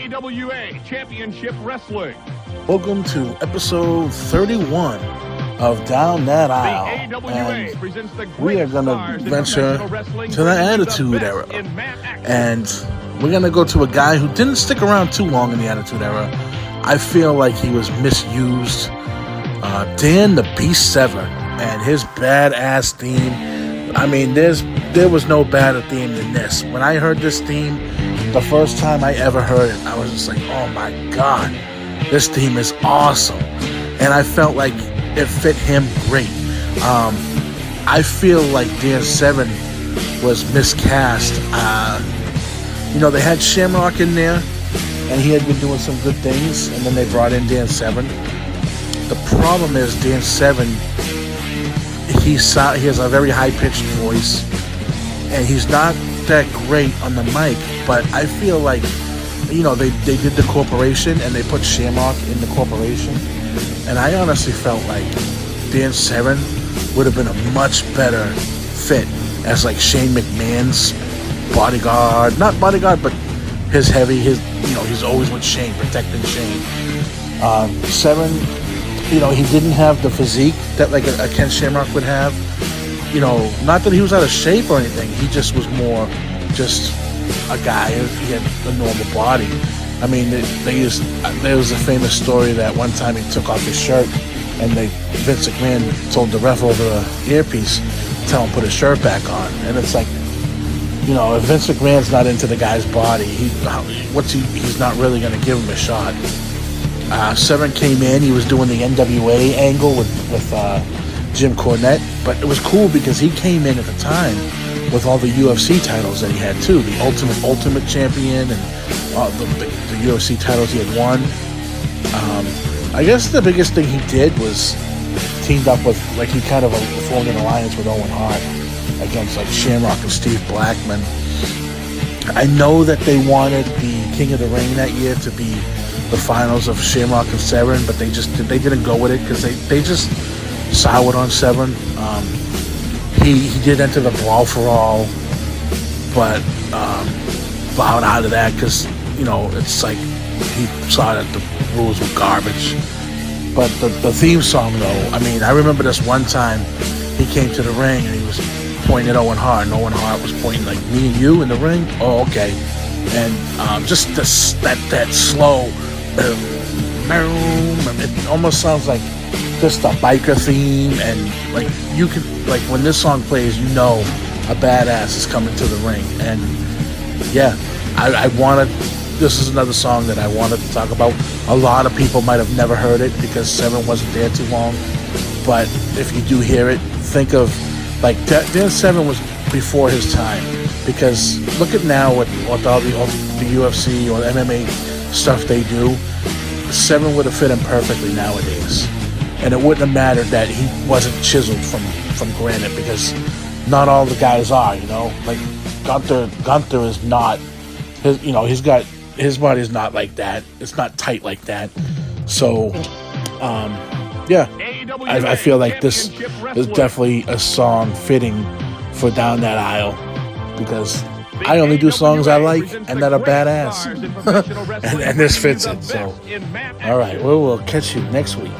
AWA Championship Wrestling. Welcome to episode 31 of Down That Aisle. And we are going to venture to the Attitude Era. And we're going to go to a guy who didn't stick around too long in the Attitude Era. I feel like he was misused. Dan the Beast Severn and his badass theme. I mean, there was no badder theme than this. When I heard this theme, the first time I ever heard it, I was just like, oh my God, this theme is awesome. And I felt like it fit him great. I feel like Dan Severn was miscast. They had Shamrock in there, and he had been doing some good things, and then they brought in Dan Severn. The problem is Dan Severn, he has a very high-pitched voice, and he's not that great on the mic, but I feel like, they did the corporation, and they put Shamrock in the corporation, and I honestly felt like Dan Severn would have been a much better fit as like Shane McMahon's bodyguard, not bodyguard, but he's always with Shane, protecting Shane. Severn, he didn't have the physique that like a Ken Shamrock would have. Not that he was out of shape or anything. He just was more just a guy. He had a normal body. I mean, there was a famous story that one time he took off his shirt, and Vince McMahon told the ref over the earpiece, tell him put his shirt back on. And it's like, if Vince McMahon's not into the guy's body, he's not really going to give him a shot. Severn came in. He was doing the NWA angle with Jim Cornette, but it was cool because he came in at the time with all the UFC titles that he had too, the Ultimate Champion and the UFC titles he had won. I guess the biggest thing he did was teamed up with, like, he kind of formed an alliance with Owen Hart against like Shamrock and Steve Blackman. I know that they wanted the King of the Ring that year to be the finals of Shamrock and Severn, but they didn't go with it because they just soured on Severn. He did enter the Brawl for All, but bowed out of that because it's like he saw that the rules were garbage. But the theme song, though, I mean, I remember this one time he came to the ring and he was pointing at Owen Hart, and Owen Hart was pointing like, me and you in the ring? Oh, okay. And just that slow, it almost sounds like just a biker theme, and like you could, like when this song plays, a badass is coming to the ring. And yeah, this is another song that I wanted to talk about. A lot of people might have never heard it because Severn wasn't there too long, but if you do hear it, think of like Dan Severn was before his time, because look at now with all the UFC or the MMA stuff they do. Severn would have fit him perfectly nowadays, and it wouldn't have mattered that he wasn't chiseled from granite, because not all the guys are, like Gunther is not his body is not like that. It's not tight like that. So yeah, I feel like this is definitely a song fitting for Down That Aisle, because I only do songs I like and that are badass. and this fits it. So, all right, we'll catch you next week.